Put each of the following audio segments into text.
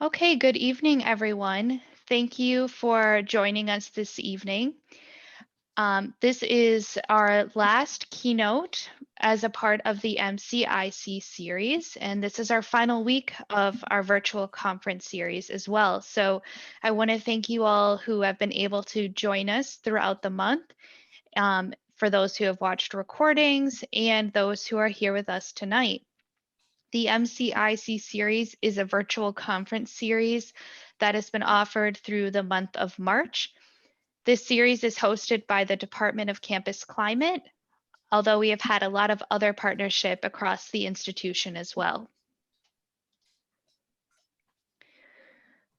Okay, good evening, everyone. Thank you for joining us this evening. This is our last keynote as a part of the MCIC series, and this is our final week of our virtual conference series as well. So I want to thank you all who have been able to join us throughout the month, for those who have watched recordings and those who are here with us tonight. The MCIC series is a virtual conference series that has been offered through the month of March. This series is hosted by the Department of Campus Climate, although we have had a lot of other partnership across the institution as well.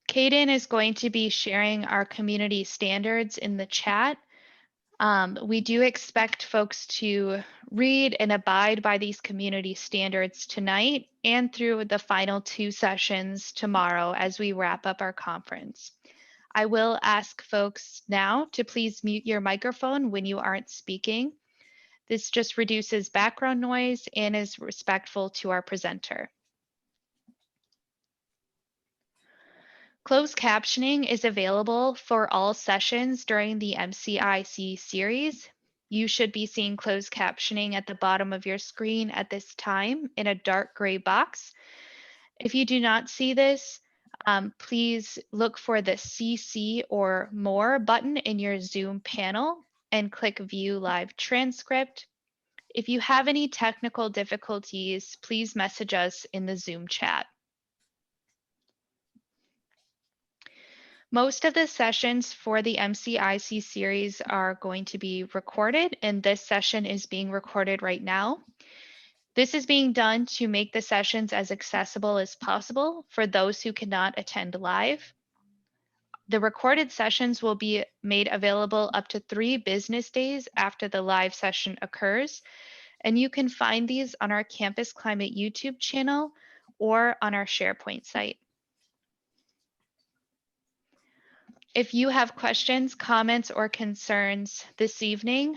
Kaden is going to be sharing our community standards in the chat. We do expect folks to read and abide by these community standards tonight and through the final 2 sessions tomorrow as we wrap up our conference. I will ask folks now to please mute your microphone when you aren't speaking. This just reduces background noise and is respectful to our presenter. Closed captioning is available for all sessions during the MCIC series. You should be seeing closed captioning at the bottom of your screen at this time in a dark gray box. If you do not see this, please look for the CC or More button in your Zoom panel and click View Live Transcript. If you have any technical difficulties, please message us in the Zoom chat. Most of the sessions for the MCIC series are going to be recorded, and this session is being recorded right now. This is being done to make the sessions as accessible as possible for those who cannot attend live. The recorded sessions will be made available up to 3 business days after the live session occurs, and you can find these on our Campus Climate YouTube channel or on our SharePoint site. If you have questions, comments, or concerns this evening,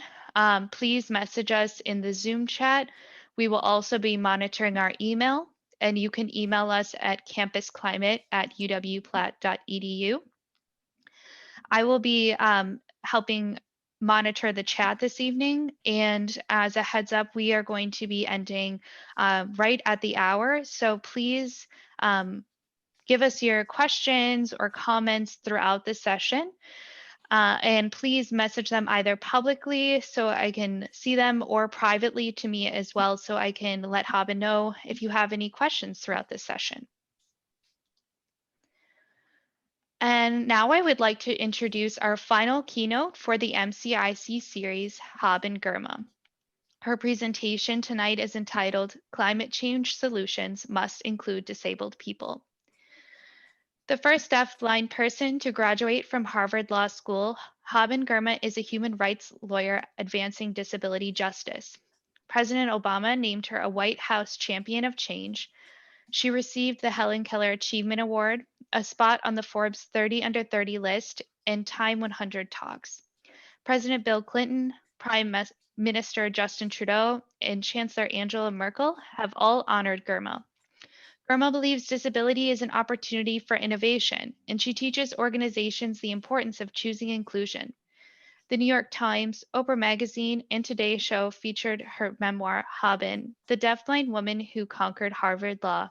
please message us in the Zoom chat. We will also be monitoring our email, and you can email us at campusclimate@uwplatt.edu. I will be helping monitor the chat this evening, and as a heads up, we are going to be ending right at the hour, so please give us your questions or comments throughout the session. And please message them either publicly so I can see them or privately to me as well so I can let Haben know if you have any questions throughout this session. And now I would like to introduce our final keynote for the MCIC series, Haben Girma. Her presentation tonight is entitled Climate Change Solutions Must Include Disabled People. The first deafblind person to graduate from Harvard Law School, Haben Girma is a human rights lawyer advancing disability justice. President Obama named her a White House Champion of Change. She received the Helen Keller Achievement Award, a spot on the Forbes 30 Under 30 list, and TIME100 Talks. President Bill Clinton, Prime Minister Justin Trudeau, and Chancellor Angela Merkel have all honored Girma. Girma believes disability is an opportunity for innovation, and she teaches organizations the importance of choosing inclusion. The New York Times, Oprah Magazine, and Today Show featured her memoir, Haben, the deafblind woman who conquered Harvard Law.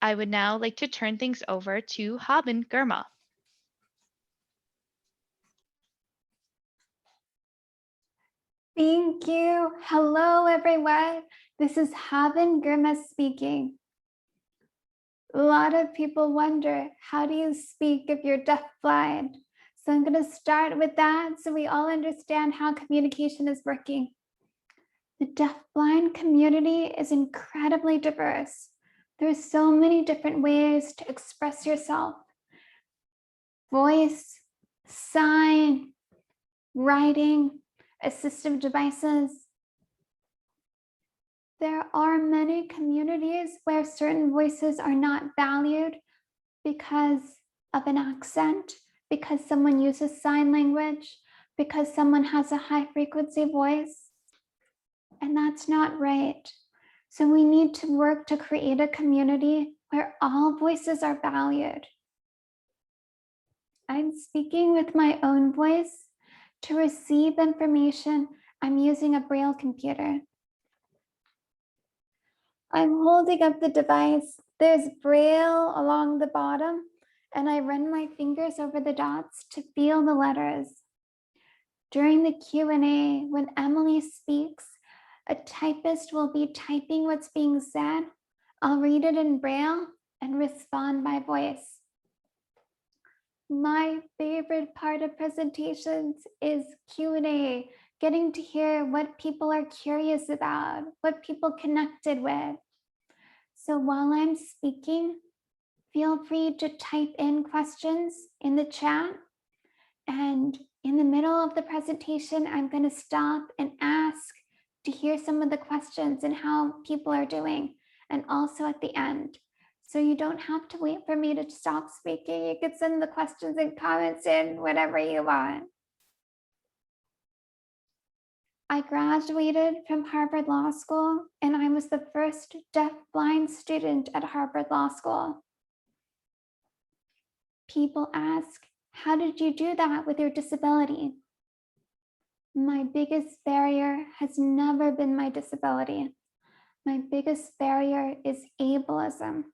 I would now like to turn things over to Haben Girma. Thank you. Hello, everyone. This is Haben Girma speaking. A lot of people wonder, how do you speak if you're deafblind? So I'm going to start with that so we all understand how communication is working. The deafblind community is incredibly diverse. There's so many different ways to express yourself. Voice, sign, writing, assistive devices. There are many communities where certain voices are not valued because of an accent, because someone uses sign language, because someone has a high frequency voice. And that's not right. So we need to work to create a community where all voices are valued. I'm speaking with my own voice. To receive information, I'm using a Braille computer. I'm holding up the device. There's Braille along the bottom, and I run my fingers over the dots to feel the letters. During the Q&A, when Emily speaks, a typist will be typing what's being said. I'll read it in Braille and respond by voice. My favorite part of presentations is Q&A, getting to hear what people are curious about, what people connected with. So while I'm speaking, feel free to type in questions in the chat. And in the middle of the presentation, I'm going to stop and ask to hear some of the questions and how people are doing, and also at the end. So you don't have to wait for me to stop speaking. You can send the questions and comments in whenever you want. I graduated from Harvard Law School, and I was the first deaf-blind student at Harvard Law School. People ask, how did you do that with your disability? My biggest barrier has never been my disability. My biggest barrier is ableism.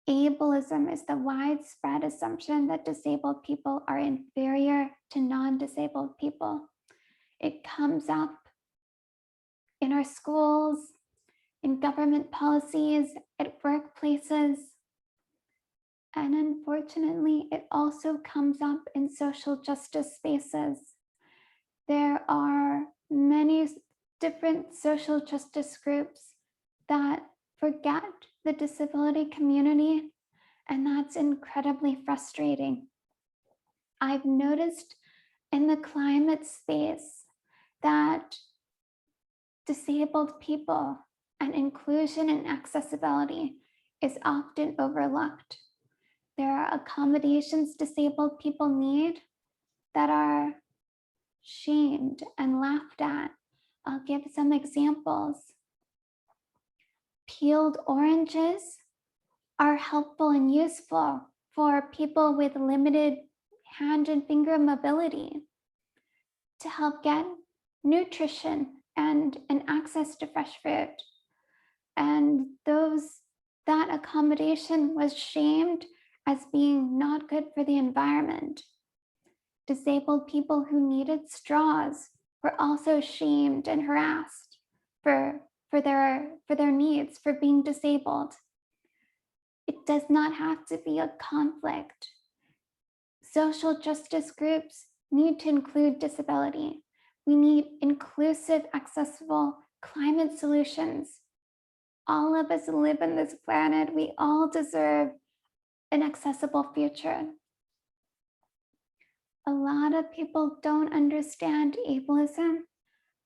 Ableism is the widespread assumption that disabled people are inferior to non-disabled people. It comes up in our schools, in government policies, at workplaces, and unfortunately, it also comes up in social justice spaces. There are many different social justice groups that forget the disability community, and that's incredibly frustrating. I've noticed in the climate space that disabled people and inclusion and accessibility is often overlooked. There are accommodations disabled people need that are shamed and laughed at. I'll give some examples. Peeled oranges are helpful and useful for people with limited hand and finger mobility to help get nutrition and access to fresh fruit. And that accommodation was shamed as being not good for the environment. Disabled people who needed straws were also shamed and harassed for their needs, for being disabled. It does not have to be a conflict. Social justice groups need to include disability. We need inclusive, accessible climate solutions. All of us live on this planet. We all deserve an accessible future. A lot of people don't understand ableism.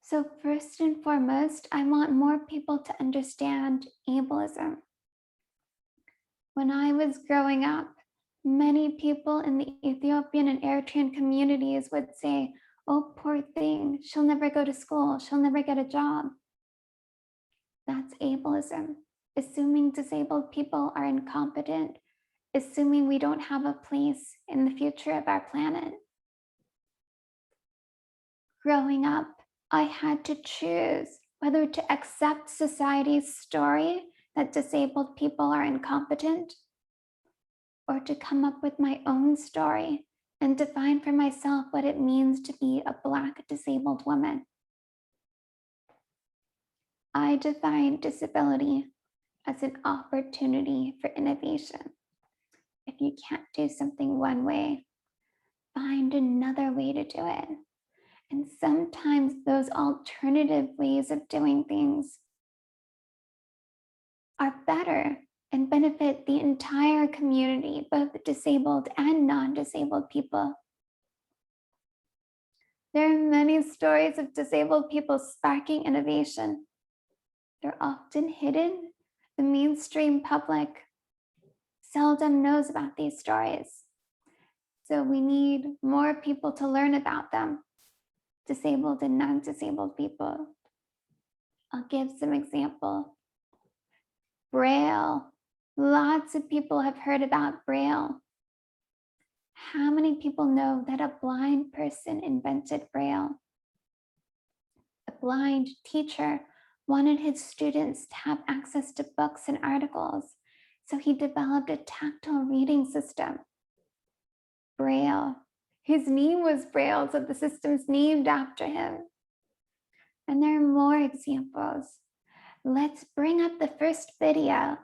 So first and foremost, I want more people to understand ableism. When I was growing up, many people in the Ethiopian and Eritrean communities would say, oh, poor thing, she'll never go to school, she'll never get a job. That's ableism, assuming disabled people are incompetent, assuming we don't have a place in the future of our planet. Growing up, I had to choose whether to accept society's story that disabled people are incompetent, or to come up with my own story and define for myself what it means to be a Black disabled woman. I define disability as an opportunity for innovation. If you can't do something one way, find another way to do it. And sometimes those alternative ways of doing things are better and benefit the entire community, both disabled and non-disabled people. There are many stories of disabled people sparking innovation. They're often hidden. The mainstream public seldom knows about these stories. So we need more people to learn about them, disabled and non-disabled people. I'll give some examples. Braille, Lots of people have heard about Braille. How many people know that a blind person invented Braille? A blind teacher wanted his students to have access to books and articles, so he developed a tactile reading system. Braille. His name was Braille, so the system's named after him. And there are more examples. Let's bring up the first video.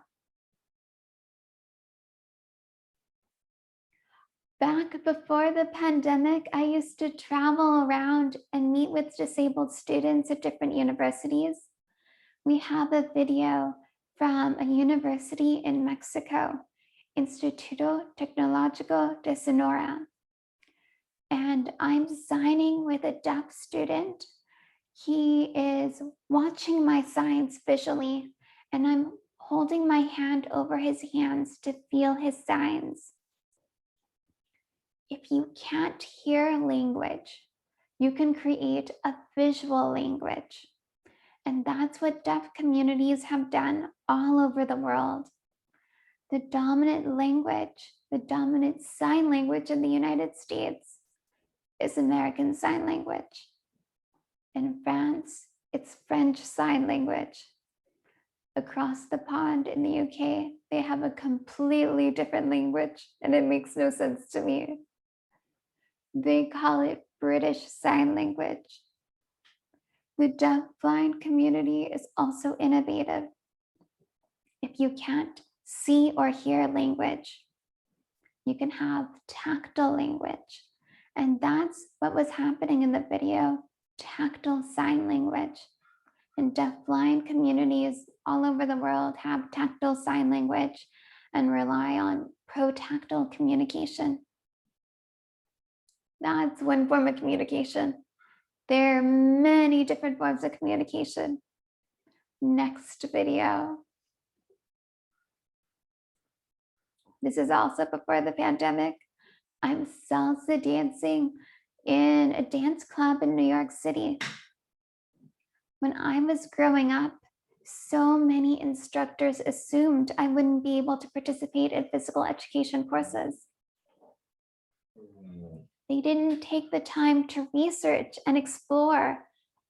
Back before the pandemic, I used to travel around and meet with disabled students at different universities. We have a video from a university in Mexico, Instituto Tecnológico de Sonora. And I'm signing with a deaf student. He is watching my signs visually, and I'm holding my hand over his hands to feel his signs. If you can't hear language, you can create a visual language. And that's what deaf communities have done all over the world. The dominant language, the dominant sign language in the United States is American Sign Language. In France, it's French Sign Language. Across the pond in the UK, they have a completely different language, and it makes no sense to me. They call it British Sign Language. The deafblind community is also innovative. If you can't see or hear language, you can have tactile language. And that's what was happening in the video, tactile sign language. And deafblind communities all over the world have tactile sign language and rely on protactile communication. That's one form of communication. There are many different forms of communication. Next video. This is also before the pandemic. I'm salsa dancing in a dance club in New York City. When I was growing up, so many instructors assumed I wouldn't be able to participate in physical education courses. They didn't take the time to research and explore.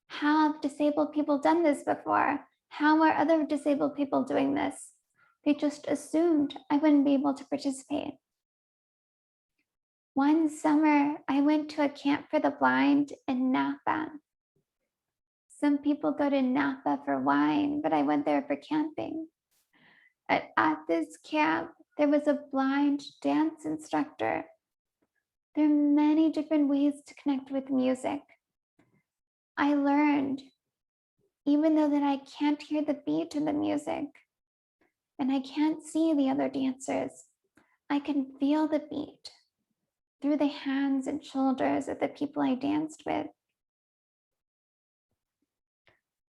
How have disabled people done this before? How are other disabled people doing this? They just assumed I wouldn't be able to participate. One summer, I went to a camp for the blind in Napa. Some people go to Napa for wine, but I went there for camping. At this camp, there was a blind dance instructor. There are many different ways to connect with music. I learned, even though that I can't hear the beat of the music and I can't see the other dancers, I can feel the beat through the hands and shoulders of the people I danced with.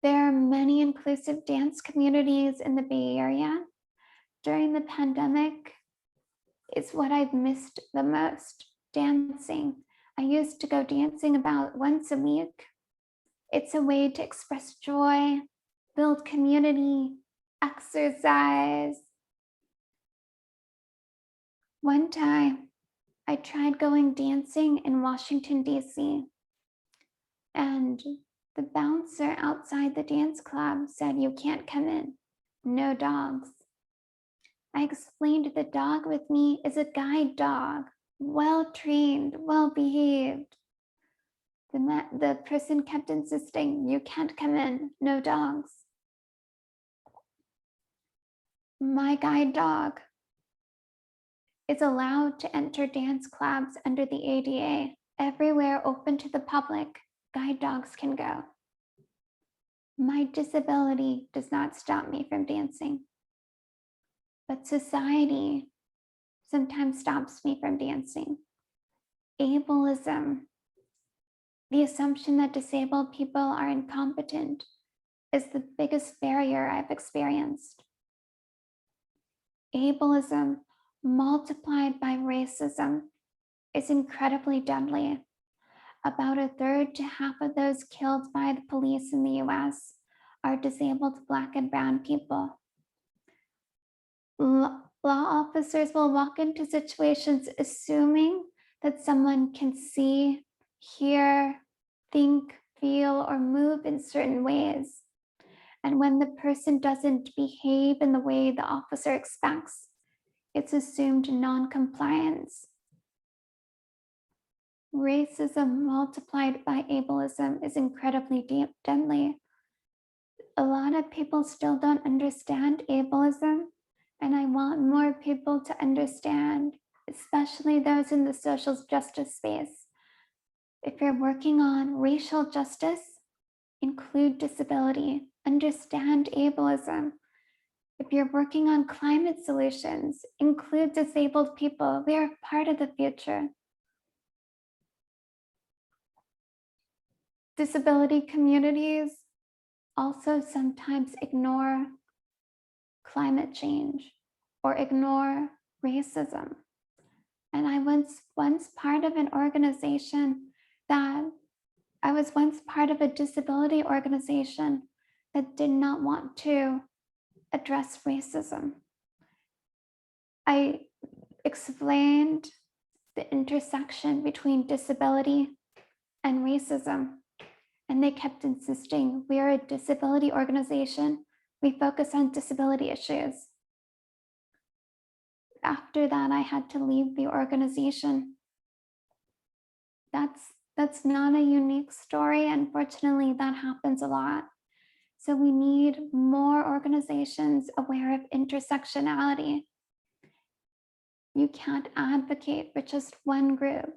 There are many inclusive dance communities in the Bay Area. During the pandemic, it's what I've missed the most. Dancing. I used to go dancing about once a week. It's a way to express joy, build community, exercise. One time, I tried going dancing in Washington, D.C. And the bouncer outside the dance club said, "You can't come in, no dogs." I explained the dog with me is a guide dog. Well-trained, well-behaved. The person kept insisting, "You can't come in, no dogs." My guide dog is allowed to enter dance clubs under the ADA. Everywhere open to the public, guide dogs can go. My disability does not stop me from dancing, but society sometimes stops me from dancing. Ableism, the assumption that disabled people are incompetent, is the biggest barrier I've experienced. Ableism multiplied by racism is incredibly deadly. About a third to half of those killed by the police in the US are disabled Black and brown people. Law officers will walk into situations assuming that someone can see, hear, think, feel, or move in certain ways. And when the person doesn't behave in the way the officer expects, it's assumed non-compliance. Racism multiplied by ableism is incredibly deadly. A lot of people still don't understand ableism, and I want more people to understand, especially those in the social justice space. If you're working on racial justice, include disability, understand ableism. If you're working on climate solutions, include disabled people. We are part of the future. Disability communities also sometimes ignore climate change or ignore racism. And I was once part of an organization that I was once part of a disability organization that did not want to address racism. I explained the intersection between disability and racism, and they kept insisting, we are a disability organization. We focus on disability issues. After that, I had to leave the organization. That's not a unique story. Unfortunately, that happens a lot. So we need more organizations aware of intersectionality. You can't advocate for just one group.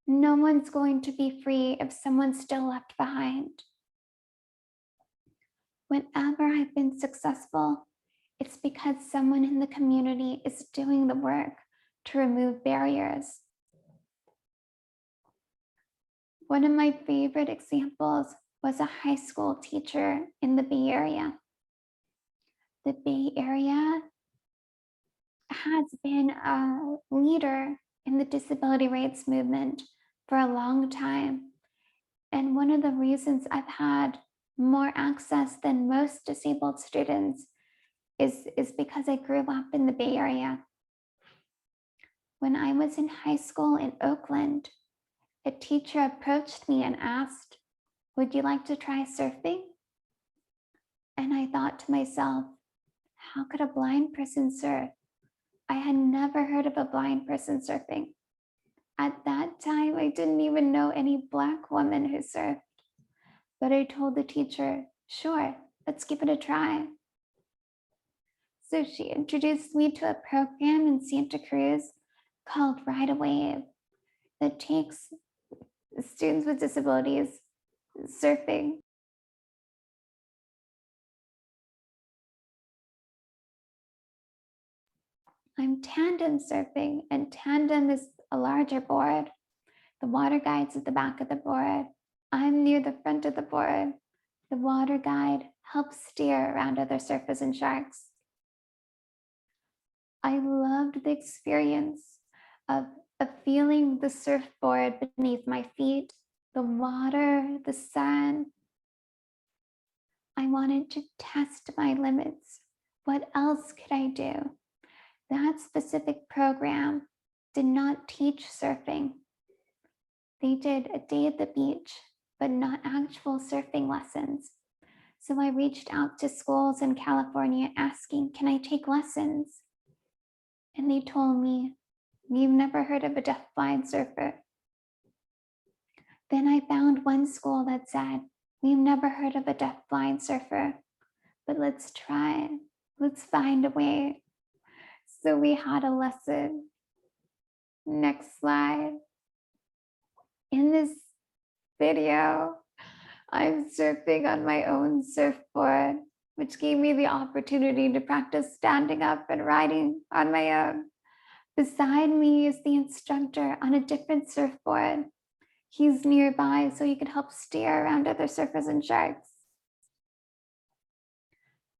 No one's going to be free if someone's still left behind. Whenever I've been successful, it's because someone in the community is doing the work to remove barriers. One of my favorite examples was a high school teacher in the Bay Area. The Bay Area has been a leader in the disability rights movement for a long time. And one of the reasons I've had more access than most disabled students is because I grew up in the Bay Area. When I was in high school in Oakland, a teacher approached me and asked, would you like to try surfing? And I thought to myself, how could a blind person surf? I had never heard of a blind person surfing. At that time, I didn't even know any Black women who surfed. But I told the teacher, sure, let's give it a try. So she introduced me to a program in Santa Cruz called Ride a Wave that takes students with disabilities surfing. I'm tandem surfing, and tandem is a larger board. The water guide's at the back of the board. I'm near the front of the board. The water guide helps steer around other surfers and sharks. I loved the experience of feeling the surfboard beneath my feet, the water, the sun. I wanted to test my limits. What else could I do? That specific program did not teach surfing. They did a day at the beach, but not actual surfing lessons. So I reached out to schools in California asking, can I take lessons? And they told me, we've never heard of a deafblind surfer. Then I found one school that said, we've never heard of a deafblind surfer, but let's try. Let's find a way. So we had a lesson. Next slide. In this video, I'm surfing on my own surfboard, which gave me the opportunity to practice standing up and riding on my own. Beside me is the instructor on a different surfboard. He's nearby so he could help steer around other surfers and sharks.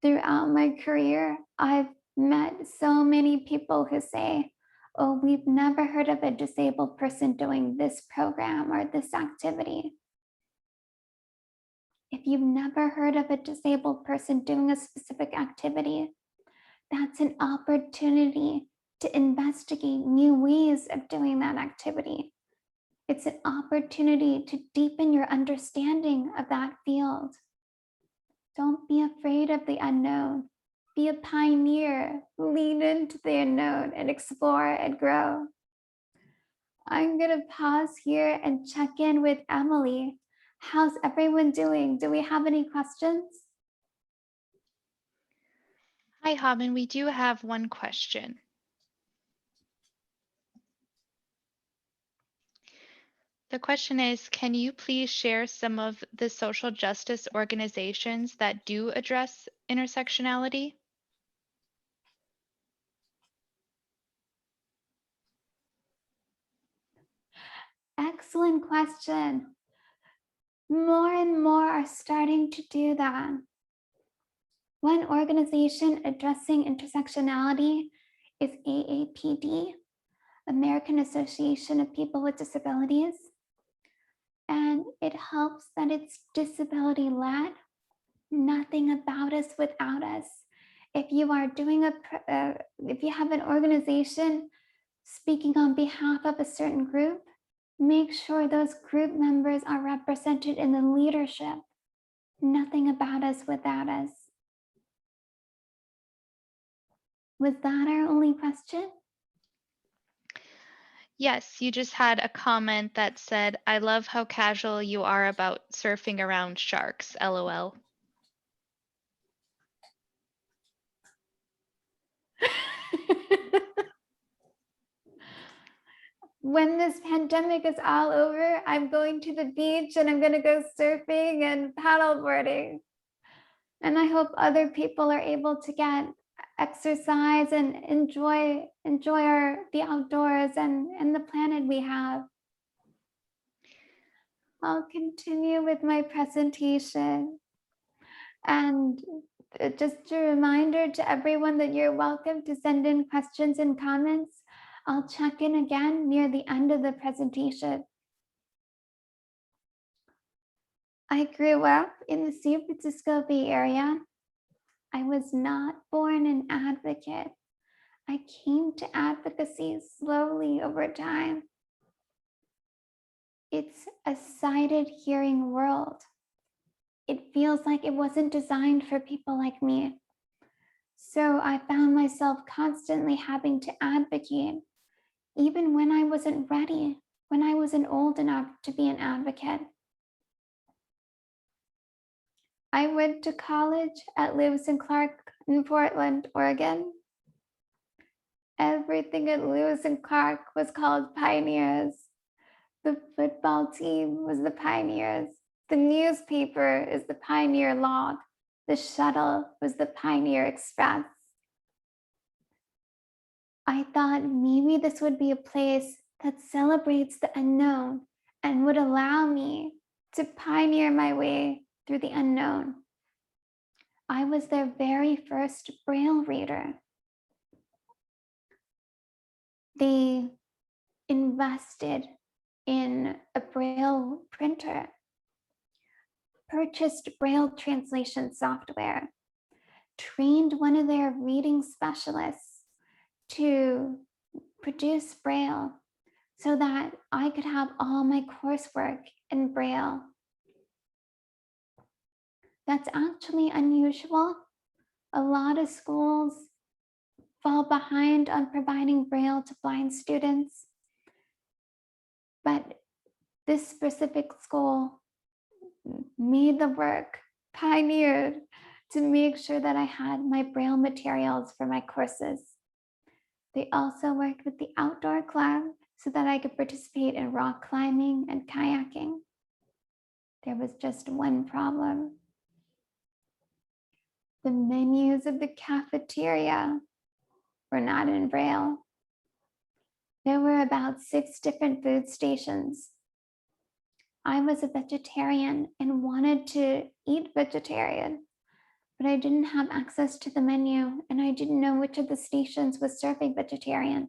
Throughout my career, I've met so many people who say, oh, we've never heard of a disabled person doing this program or this activity. If you've never heard of a disabled person doing a specific activity, that's an opportunity to investigate new ways of doing that activity. It's an opportunity to deepen your understanding of that field. Don't be afraid of the unknown. Be a pioneer, lean into the unknown and explore and grow. I'm gonna pause here and check in with Emily. How's everyone doing? Do we have any questions? Hi, Haben. We do have one question. The question is, can you please share some of the social justice organizations that do address intersectionality? Excellent question. More and more are starting to do that. One organization addressing intersectionality is AAPD, American Association of People with Disabilities. And it helps that it's disability-led, nothing about us without us. If you are doing if you have an organization speaking on behalf of a certain group, make sure those group members are represented in the leadership. Nothing about us without us. Was that our only question? Yes, you just had a comment that said, I love how casual you are about surfing around sharks, LOL. When this pandemic is all over, I'm going to the beach and I'm going to go surfing and paddleboarding. And I hope other people are able to get exercise and enjoy the outdoors and the planet we have. I'll continue with my presentation. And just a reminder to everyone that you're welcome to send in questions and comments. I'll check in again near the end of the presentation. I grew up in the San Francisco Bay Area. I was not born an advocate. I came to advocacy slowly over time. It's a sighted hearing world. It feels like it wasn't designed for people like me. So I found myself constantly having to advocate, even when I wasn't ready, when I wasn't old enough to be an advocate. I went to college at Lewis and Clark in Portland, Oregon. Everything at Lewis and Clark was called Pioneers. The football team was the Pioneers. The newspaper is the Pioneer Log. The shuttle was the Pioneer Express. I thought maybe this would be a place that celebrates the unknown and would allow me to pioneer my way through the unknown. I was their very first Braille reader. They invested in a Braille printer, purchased Braille translation software, trained one of their reading specialists to produce Braille so that I could have all my coursework in Braille. That's actually unusual. A lot of schools fall behind on providing Braille to blind students, but this specific school made the work, pioneered to make sure that I had my Braille materials for my courses. They also worked with the outdoor club so that I could participate in rock climbing and kayaking. There was just one problem. The menus of the cafeteria were not in Braille. There were about 6 different food stations. I was a vegetarian and wanted to eat vegetarian, but I didn't have access to the menu and I didn't know which of the stations was serving vegetarian.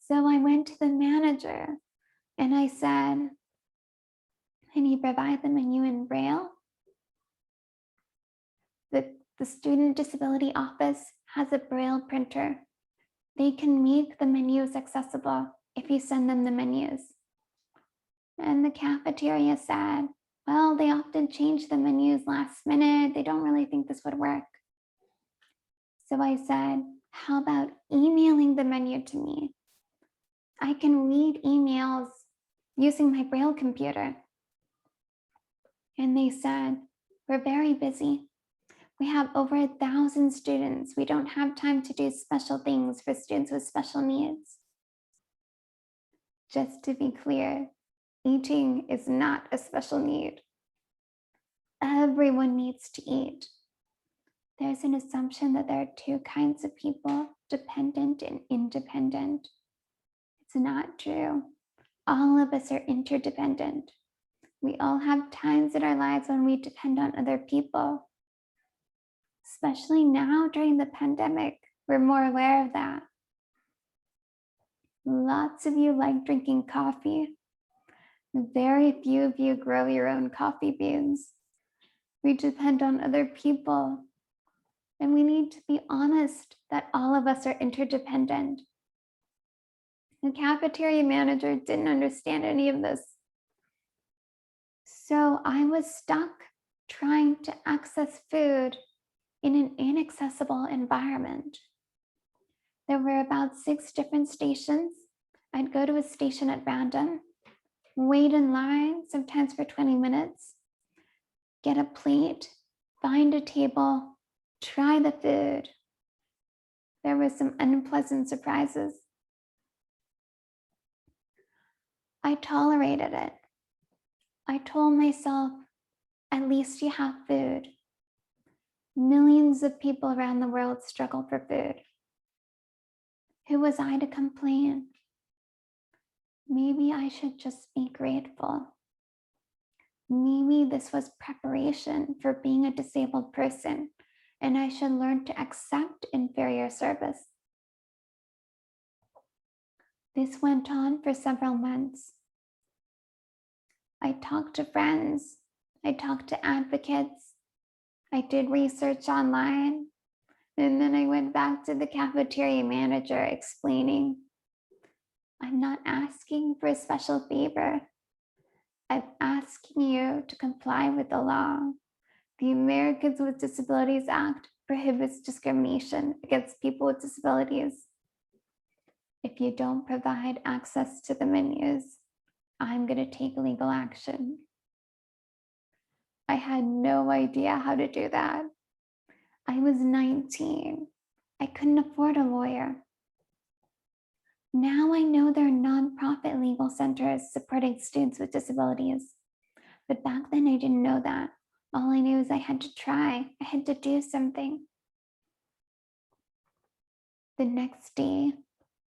So I went to the manager and I said, can you provide the menu in Braille? The The Student Disability Office has a Braille printer. They can make the menus accessible if you send them the menus. And the cafeteria said, well, they often change the menus last minute. They don't really think this would work. So I said, how about emailing the menu to me? I can read emails using my Braille computer. And they said, we're very busy. We have over 1,000 students. We don't have time to do special things for students with special needs. Just to be clear, eating is not a special need. Everyone needs to eat. There's an assumption that there are two kinds of people, dependent and independent. It's not true. All of us are interdependent. We all have times in our lives when we depend on other people. Especially now during the pandemic, we're more aware of that. Lots of you like drinking coffee. Very few of you grow your own coffee beans. We depend on other people. And we need to be honest that all of us are interdependent. The cafeteria manager didn't understand any of this. So I was stuck trying to access food in an inaccessible environment. There were about 6 different stations. I'd go to a station at random, wait in line, sometimes for 20 minutes, get a plate, find a table, try the food. There were some unpleasant surprises. I tolerated it. I told myself, at least you have food. Millions of people around the world struggle for food. Who was I to complain? Maybe I should just be grateful. Maybe this was preparation for being a disabled person, and I should learn to accept inferior service. This went on for several months. I talked to friends. I talked to advocates. I did research online. And then I went back to the cafeteria manager explaining, I'm not asking for a special favor. I'm asking you to comply with the law. The Americans with Disabilities Act prohibits discrimination against people with disabilities. If you don't provide access to the menus, I'm going to take legal action. I had no idea how to do that. I was 19. I couldn't afford a lawyer. Now I know there are nonprofit legal centers supporting students with disabilities. But back then I didn't know that. All I knew is I had to try. I had to do something. The next day,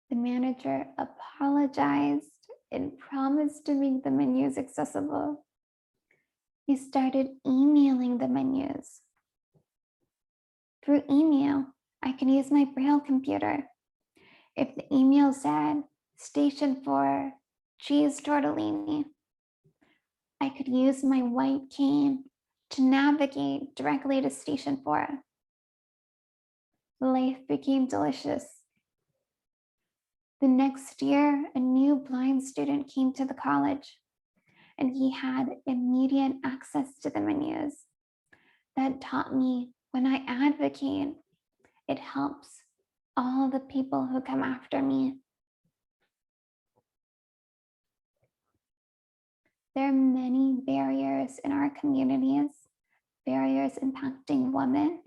the manager apologized and promised to make the menus accessible. He started emailing the menus. Through email, I can use my Braille computer. If the email said, station for cheese tortellini, I could use my white cane to navigate directly to station 4. Life became delicious. The next year, a new blind student came to the college, and he had immediate access to the menus. That taught me when I advocate, it helps all the people who come after me. There are many barriers in our communities, barriers impacting women,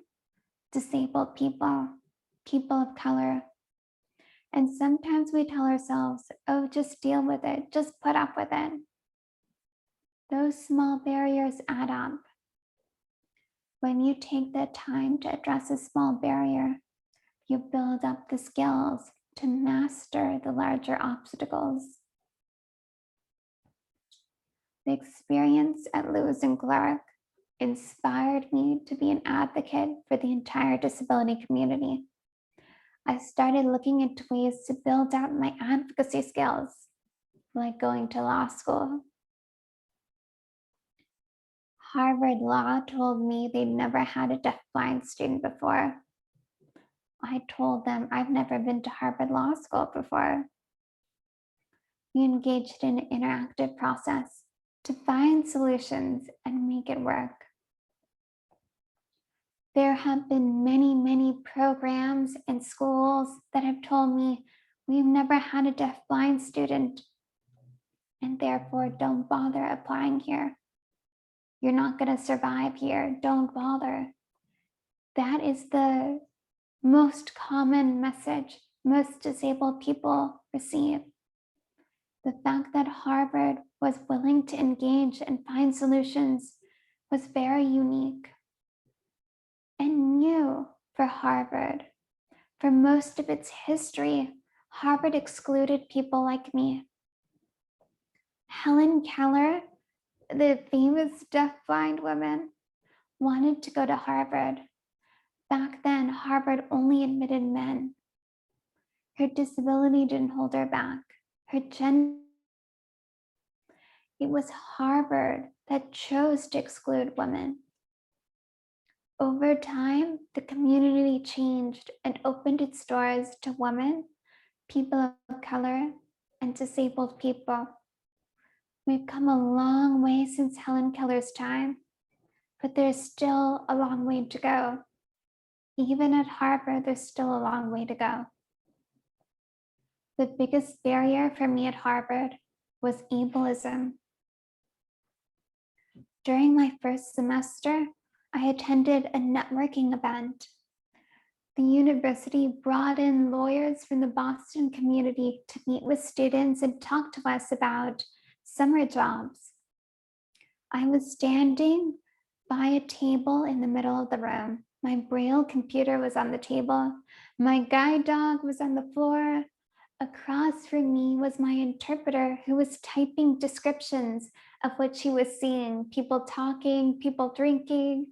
disabled people, people of color. And sometimes we tell ourselves, oh, just deal with it, just put up with it. Those small barriers add up. When you take the time to address a small barrier, you build up the skills to master the larger obstacles. The experience at Lewis and Clark inspired me to be an advocate for the entire disability community. I started looking into ways to build out my advocacy skills, like going to law school. Harvard Law told me they'd never had a deafblind student before. I told them I've never been to Harvard Law School before. We engaged in an interactive process to find solutions and make it work. There have been many, many programs and schools that have told me we've never had a deafblind student and therefore don't bother applying here. You're not going to survive here. Don't bother. That is the most common message most disabled people receive. The fact that Harvard was willing to engage and find solutions was very unique and new for Harvard. For most of its history, Harvard excluded people like me. Helen Keller, the famous deafblind woman, wanted to go to Harvard. Back then, Harvard only admitted men. Her disability didn't hold her back. Her gender. It was Harvard that chose to exclude women. Over time, the community changed and opened its doors to women, people of color, and disabled people. We've come a long way since Helen Keller's time, but there's still a long way to go. Even at Harvard, there's still a long way to go. The biggest barrier for me at Harvard was ableism. During my first semester, I attended a networking event. The university brought in lawyers from the Boston community to meet with students and talk to us about summer jobs. I was standing by a table in the middle of the room. My Braille computer was on the table. My guide dog was on the floor. Across from me was my interpreter who was typing descriptions of what she was seeing, people talking, people drinking.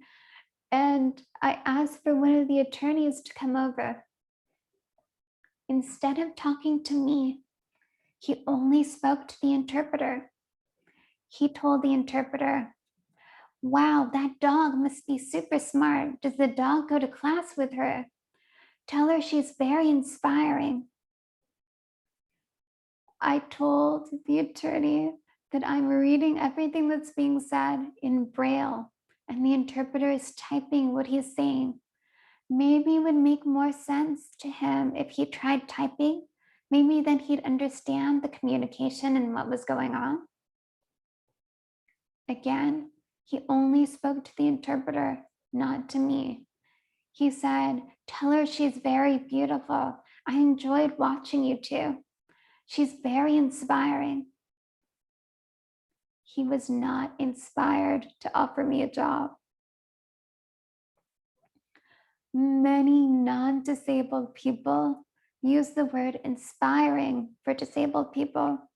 And I asked for one of the attorneys to come over. Instead of talking to me, he only spoke to the interpreter. He told the interpreter, "Wow, that dog must be super smart. Does the dog go to class with her? Tell her she's very inspiring." I told the attorney that I'm reading everything that's being said in Braille and the interpreter is typing what he's saying. Maybe it would make more sense to him if he tried typing. Maybe then he'd understand the communication and what was going on. Again, he only spoke to the interpreter, not to me. He said, "Tell her she's very beautiful. I enjoyed watching you two. She's very inspiring." He was not inspired to offer me a job. Many non-disabled people use the word inspiring for disabled people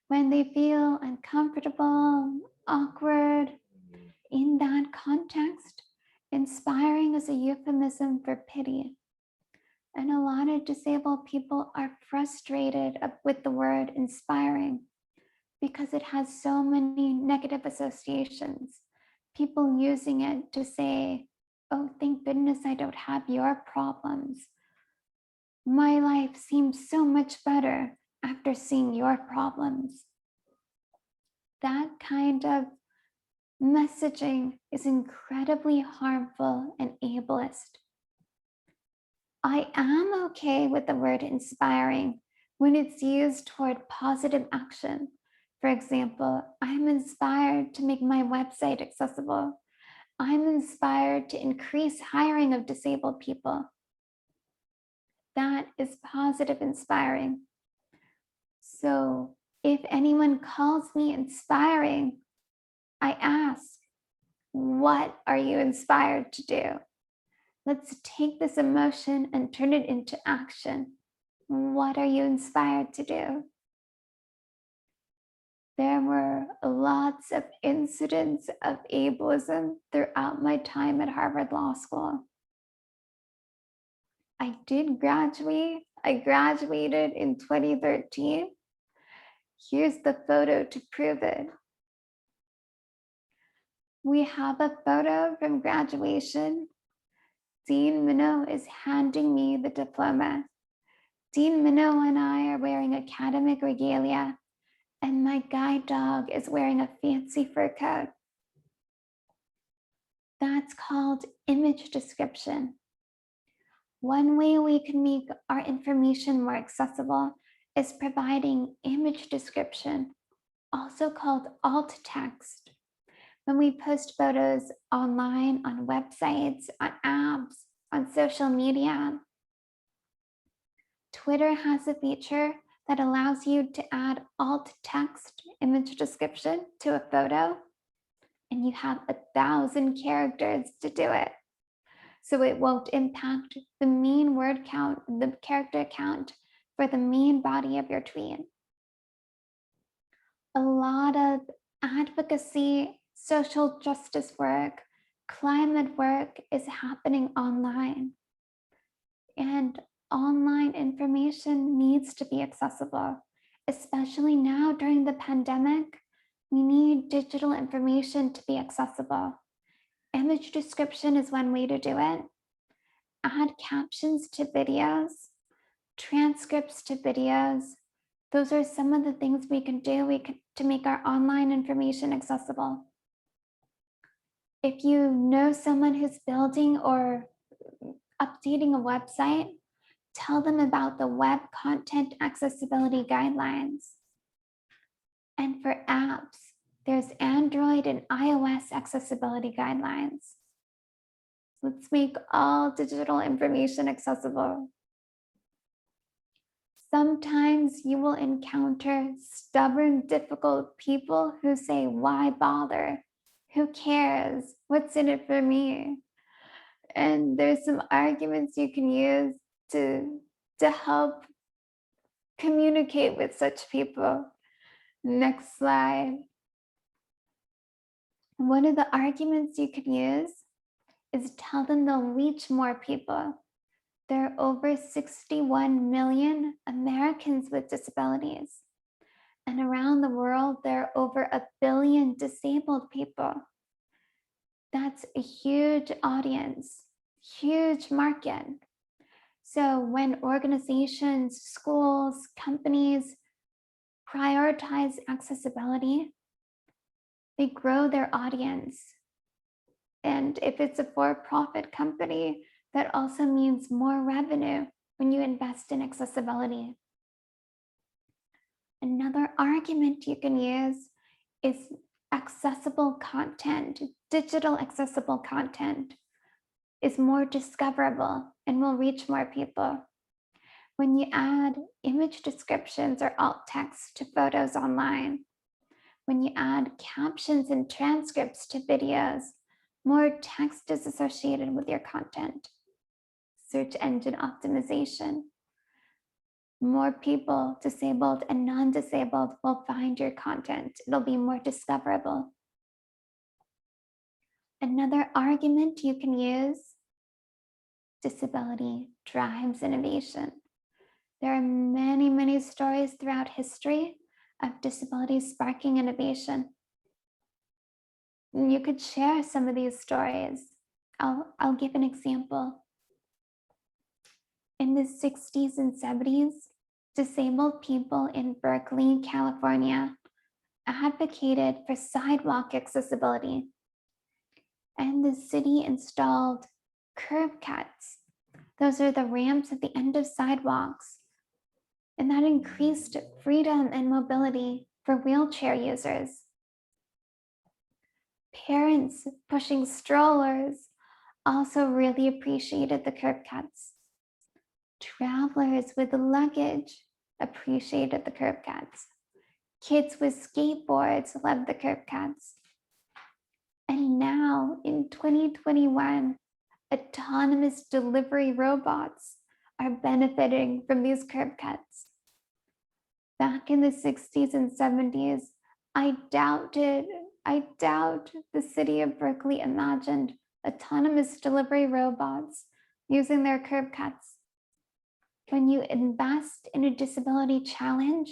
when they feel uncomfortable, awkward. In that context, inspiring is a euphemism for pity. And a lot of disabled people are frustrated with the word inspiring because it has so many negative associations. People using it to say, "Oh, thank goodness I don't have your problems. My life seems so much better after seeing your problems." That kind of messaging is incredibly harmful and ableist. I am okay with the word inspiring when it's used toward positive action. For example, I'm inspired to make my website accessible. I'm inspired to increase hiring of disabled people. That is positive inspiring. So if anyone calls me inspiring, I ask, what are you inspired to do? Let's take this emotion and turn it into action. What are you inspired to do? There were lots of incidents of ableism throughout my time at Harvard Law School. I did graduate. I graduated in 2013. Here's the photo to prove it. We have a photo from graduation. Dean Minot is handing me the diploma. Dean Minot and I are wearing academic regalia, and my guide dog is wearing a fancy fur coat. That's called image description. One way we can make our information more accessible is providing image description, also called alt text. When we post photos online, on websites, on apps, on social media, Twitter has a feature that allows you to add alt text image description to a photo, and you have 1,000 characters to do it. So it won't impact the mean word count, the character count for the main body of your tweet. A lot of advocacy, social justice work, climate work is happening online. And online information needs to be accessible, especially now during the pandemic. We need digital information to be accessible. Image description is one way to do it. Add captions to videos, transcripts to videos. Those are some of the things we can do to make our online information accessible. If you know someone who's building or updating a website, tell them about the Web Content Accessibility Guidelines. And for apps, there's Android and iOS accessibility guidelines. Let's make all digital information accessible. Sometimes you will encounter stubborn, difficult people who say, why bother? Who cares? What's in it for me? And there's some arguments you can use to help communicate with such people. Next slide. One of the arguments you can use is tell them they'll reach more people. There are over 61 million Americans with disabilities. And around the world, there are over 1 billion disabled people. That's a huge audience, huge market. So when organizations, schools, companies prioritize accessibility, they grow their audience. And if it's a for-profit company, that also means more revenue when you invest in accessibility. Another argument you can use is accessible content, digital accessible content is more discoverable and will reach more people. When you add image descriptions or alt text to photos online, when you add captions and transcripts to videos, more text is associated with your content. Search engine optimization. More people, disabled and non-disabled, will find your content. It'll be more discoverable. Another argument you can use, disability drives innovation. There are many, many stories throughout history of disability sparking innovation. You could share some of these stories. I'll give an example. In the 60s and 70s, disabled people in Berkeley, California, advocated for sidewalk accessibility. And the city installed curb cuts. Those are the ramps at the end of sidewalks. And that increased freedom and mobility for wheelchair users. Parents pushing strollers also really appreciated the curb cuts. Travelers with luggage appreciated the curb cuts. Kids with skateboards loved the curb cuts. And now in 2021, autonomous delivery robots are benefiting from these curb cuts. Back in the 60s and 70s, I doubt the city of Berkeley imagined autonomous delivery robots using their curb cuts. When you invest in a disability challenge,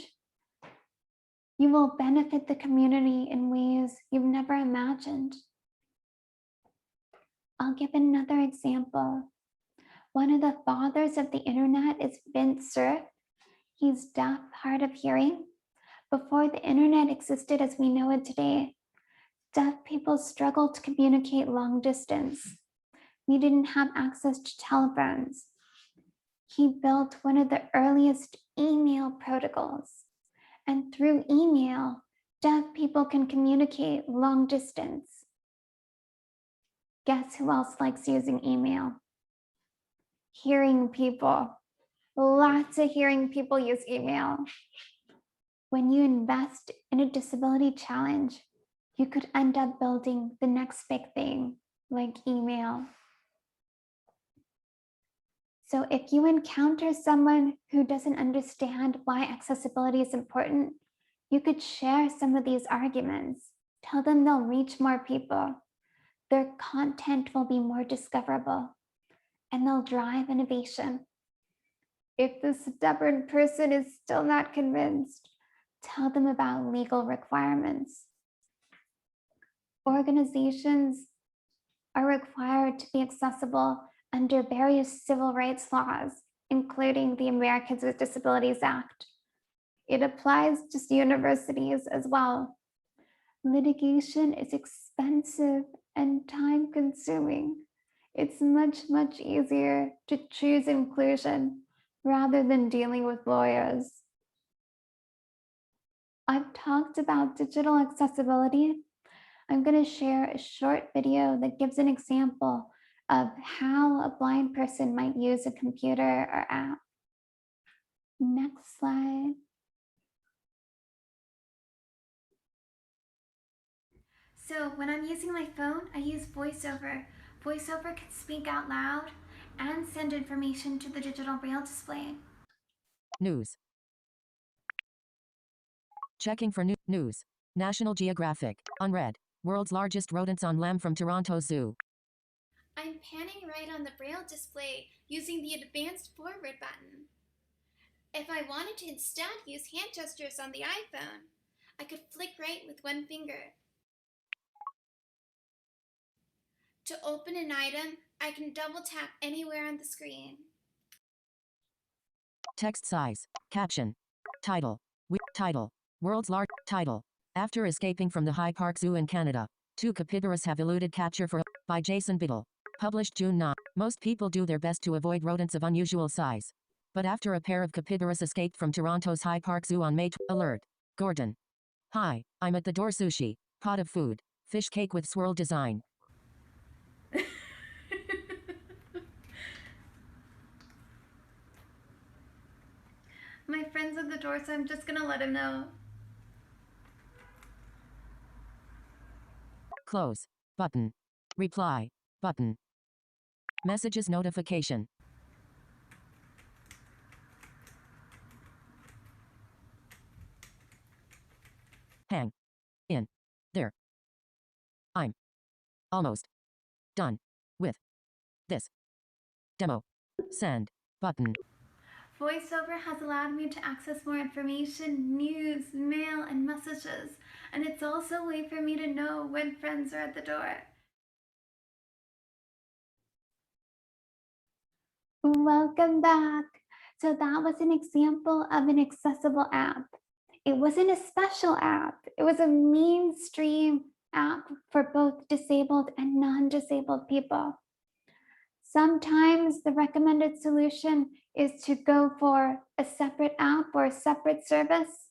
you will benefit the community in ways you've never imagined. I'll give another example. One of the fathers of the internet is Vint Cerf. He's deaf, hard of hearing. Before the internet existed as we know it today, deaf people struggled to communicate long distance. We didn't have access to telephones. He built one of the earliest email protocols. And through email, deaf people can communicate long distance. Guess who else likes using email? Hearing people. Lots of hearing people use email. When you invest in a disability challenge, you could end up building the next big thing, like email. So if you encounter someone who doesn't understand why accessibility is important, you could share some of these arguments. Tell them they'll reach more people. Their content will be more discoverable, and they'll drive innovation. If the stubborn person is still not convinced, tell them about legal requirements. Organizations are required to be accessible under various civil rights laws, including the Americans with Disabilities Act. It applies to universities as well. Litigation is expensive and time-consuming. It's much, much easier to choose inclusion rather than dealing with lawyers. I've talked about digital accessibility. I'm going to share a short video that gives an example of how a blind person might use a computer or app. Next slide. So when I'm using my phone, I use VoiceOver. VoiceOver can speak out loud and send information to the digital Braille display. News. Checking for news. National Geographic. Unread. World's largest rodents on lam from Toronto Zoo. I'm panning right on the Braille display using the advanced forward button. If I wanted to instead use hand gestures on the iPhone, I could flick right with one finger. To open an item, I can double tap anywhere on the screen. Text size. Caption. Title. Title. World's large. Title. After escaping from the High Park Zoo in Canada, 2 capybaras have eluded capture by Jason Biddle. Published June 9. Most people do their best to avoid rodents of unusual size. But after a pair of capybaras escaped from Toronto's High Park Zoo on May alert. Gordon. Hi, I'm at the door sushi, pot of food, fish cake with swirl design. My friend's at the door, so I'm just gonna let him know. Close. Button. Reply. Button. Messages notification. Hang. In. There. I'm almost done with this demo. Send. Button. VoiceOver has allowed me to access more information, news, mail, and messages, and it's also a way for me to know when friends are at the door. Welcome back. So that was an example of an accessible app. It wasn't a special app. It was a mainstream app for both disabled and non-disabled people. Sometimes the recommended solution is to go for a separate app or a separate service.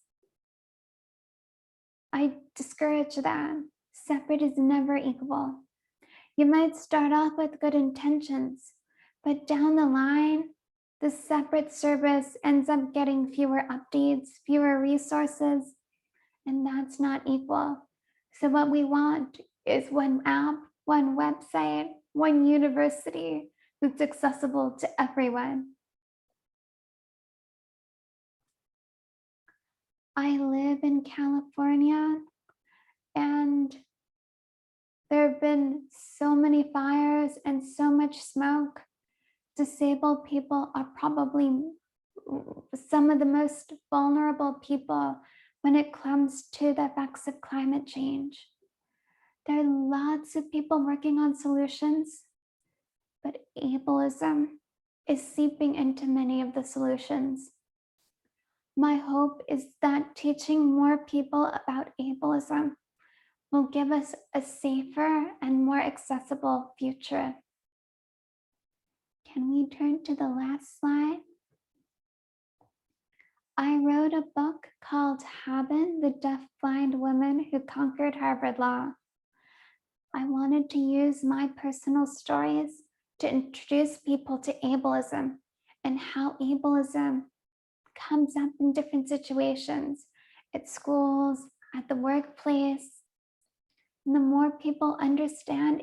I discourage that. Separate is never equal. You might start off with good intentions, but down the line, the separate service ends up getting fewer updates, fewer resources, and that's not equal. So what we want is one app, one website, one university that's accessible to everyone. I live in California, and there have been so many fires and so much smoke. Disabled people are probably some of the most vulnerable people when it comes to the effects of climate change. There are lots of people working on solutions, but ableism is seeping into many of the solutions. My hope is that teaching more people about ableism will give us a safer and more accessible future. Can we turn to the last slide? I wrote a book called Haben, the Deafblind Woman Who Conquered Harvard Law. I wanted to use my personal stories to introduce people to ableism and how ableism comes up in different situations, at schools, at the workplace. And the more people understand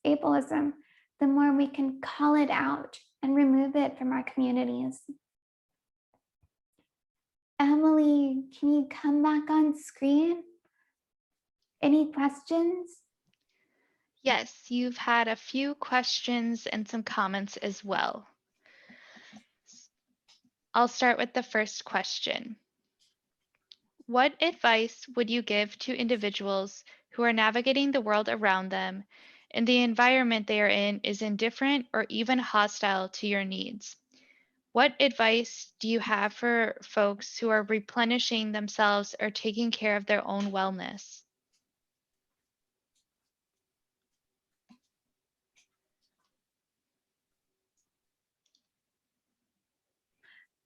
ableism, the more we can call it out and remove it from our communities. Emily, can you come back on screen? Any questions? Yes, you've had a few questions and some comments as well. I'll start with the first question. What advice would you give to individuals who are navigating the world around them and the environment they are in is indifferent or even hostile to your needs? What advice do you have for folks who are replenishing themselves or taking care of their own wellness?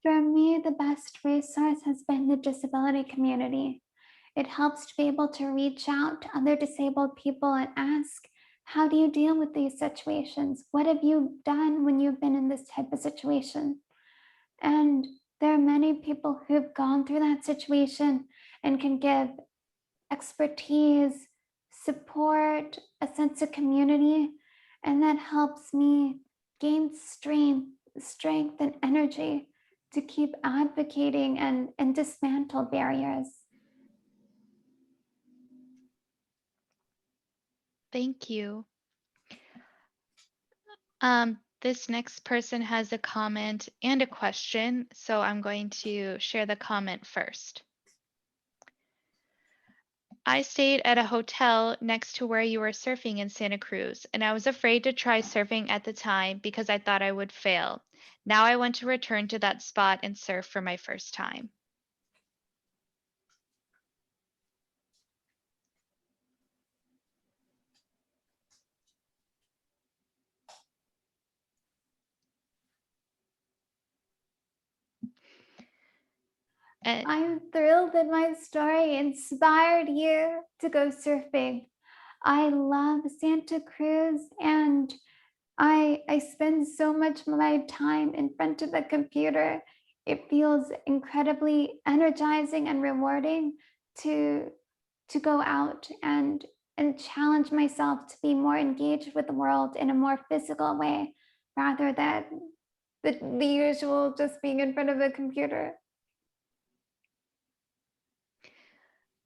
For me, the best resource has been the disability community. It helps to be able to reach out to other disabled people and ask, how do you deal with these situations? What have you done when you've been in this type of situation? And there are many people who've gone through that situation and can give expertise, support, a sense of community, and that helps me gain strength and energy to keep advocating and dismantle barriers. Thank you. This next person has a comment and a question, so I'm going to share the comment first. I stayed at a hotel next to where you were surfing in Santa Cruz, and I was afraid to try surfing at the time because I thought I would fail. Now I want to return to that spot and surf for my first time. And I'm thrilled that my story inspired you to go surfing. I love Santa Cruz and I spend so much of my time in front of the computer. It feels incredibly energizing and rewarding to go out and challenge myself to be more engaged with the world in a more physical way rather than the usual just being in front of a computer.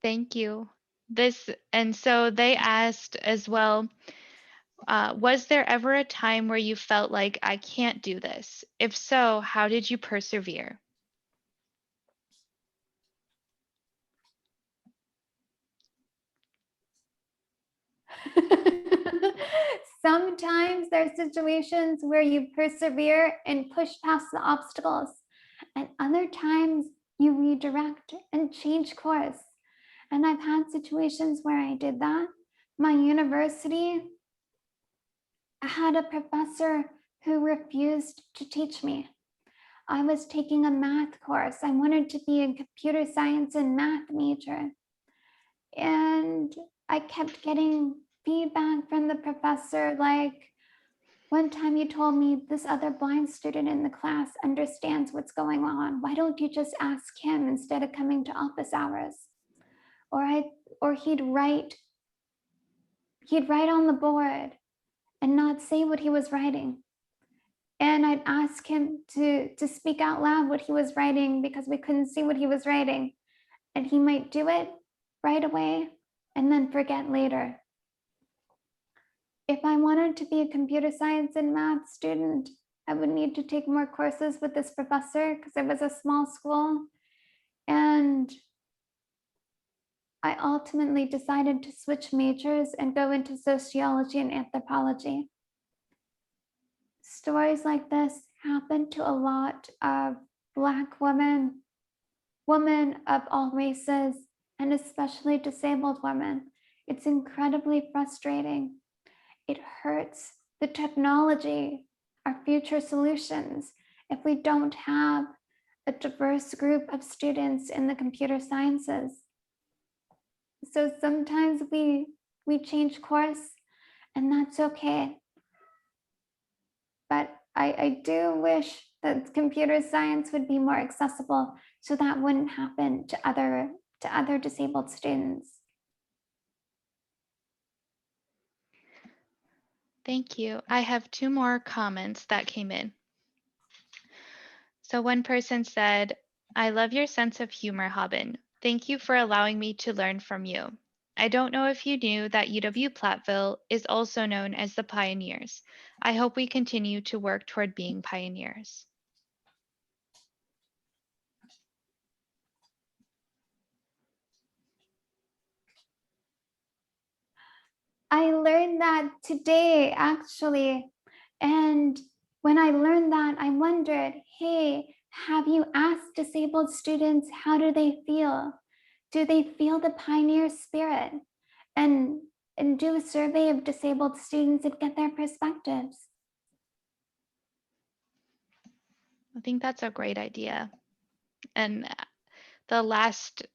thank you. So they asked as well, was there ever a time where you felt like I can't do this? If so, how did you persevere? Sometimes there are situations where you persevere and push past the obstacles, and other times you redirect and change course. And I've had situations where I did that. My university had a professor who refused to teach me. I was taking a math course. I wanted to be a computer science and math major. And I kept getting feedback from the professor, like, one time you told me this other blind student in the class understands what's going on. Why don't you just ask him instead of coming to office hours? Or he'd write on the board and not say what he was writing. And I'd ask him to speak out loud what he was writing because we couldn't see what he was writing. And he might do it right away and then forget later. If I wanted to be a computer science and math student, I would need to take more courses with this professor because it was a small school. And I ultimately decided to switch majors and go into sociology and anthropology. stories like this happen to a lot of Black women of all races, and especially disabled women. It's incredibly frustrating. It hurts the technology, our future solutions, if we don't have a diverse group of students in the computer sciences. So sometimes we change course, and that's okay. But I do wish that computer science would be more accessible so that wouldn't happen to other disabled students. Thank you. I have 2 more comments that came in. So one person said, I love your sense of humor, Haben. Thank you for allowing me to learn from you. I don't know if you knew that UW-Platteville is also known as the Pioneers. I hope we continue to work toward being pioneers. I learned that today, actually. And when I learned that, I wondered, hey, have you asked disabled students how do they feel? Do they feel the pioneer spirit? And do a survey of disabled students and get their perspectives. I think that's a great idea. And the last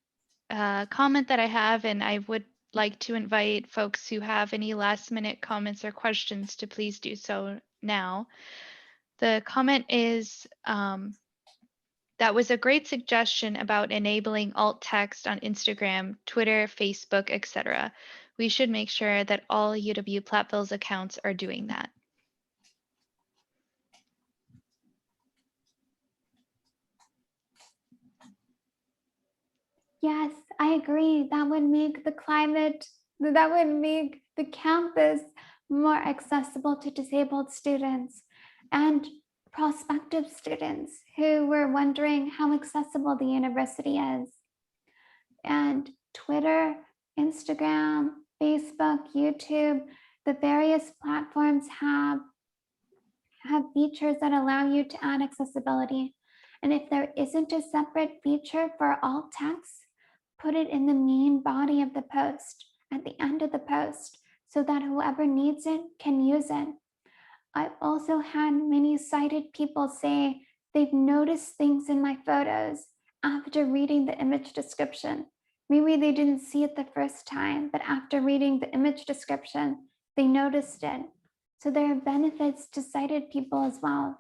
comment that I have, and I would like to invite folks who have any last minute comments or questions to please do so now. The comment is, that was a great suggestion about enabling alt text on Instagram, Twitter, Facebook, etc. We should make sure that all UW-Platteville's accounts are doing that. Yes, I agree. That would make the campus more accessible to disabled students and prospective students who were wondering how accessible the university is. And Twitter, Instagram, Facebook, YouTube, the various platforms have features that allow you to add accessibility. And if there isn't a separate feature for alt text, put it in the main body of the post, at the end of the post, so that whoever needs it can use it. I've also had many sighted people say they've noticed things in my photos after reading the image description. Maybe they didn't see it the first time, but after reading the image description, they noticed it. So there are benefits to sighted people as well.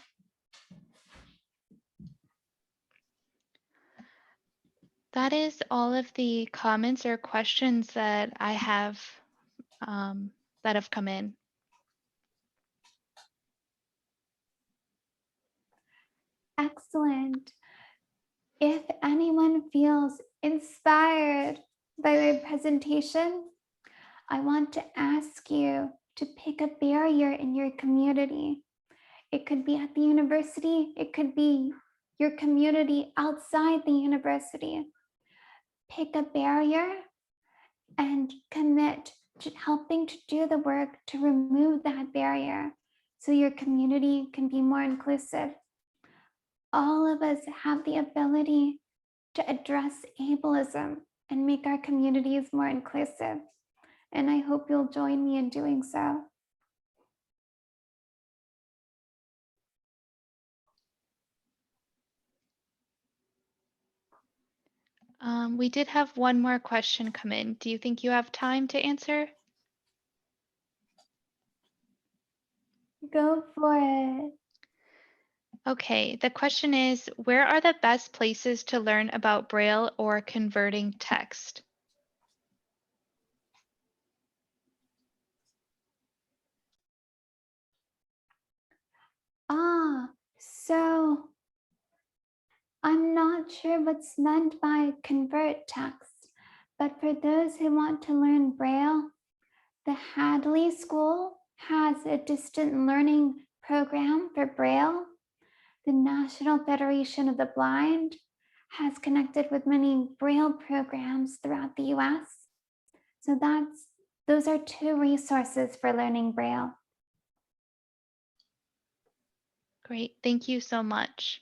That is all of the comments or questions that I have that have come in. Excellent. If anyone feels inspired by my presentation, I want to ask you to pick a barrier in your community. It could be at the university, it could be your community outside the university. Pick a barrier and commit to helping to do the work to remove that barrier so your community can be more inclusive. All of us have the ability to address ableism and make our communities more inclusive. And I hope you'll join me in doing so. We did have one more question come in. Do you think you have time to answer? Go for it. Okay, the question is, where are the best places to learn about Braille or converting text? So I'm not sure what's meant by convert text, but for those who want to learn Braille, the Hadley School has a distant learning program for Braille. The National Federation of the Blind has connected with many Braille programs throughout the US. So those are 2 resources for learning Braille. Great. Thank you so much.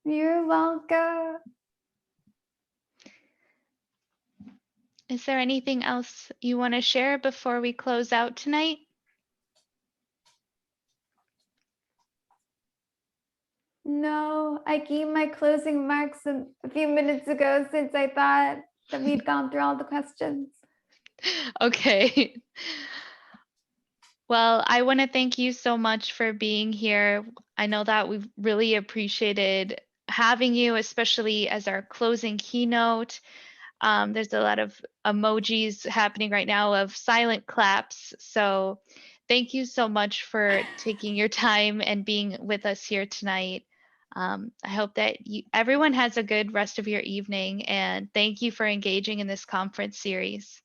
You're welcome. Is there anything else you want to share before we close out tonight? No, I gave my closing remarks a few minutes ago since I thought that we'd gone through all the questions. Okay. Well, I want to thank you so much for being here. I know that we've really appreciated having you, especially as our closing keynote. There's a lot of emojis happening right now of silent claps. So thank you so much for taking your time and being with us here tonight. I hope that everyone has a good rest of your evening, and thank you for engaging in this conference series.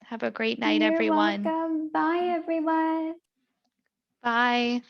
Have a great night, You're everyone. welcome. Bye, everyone. Bye.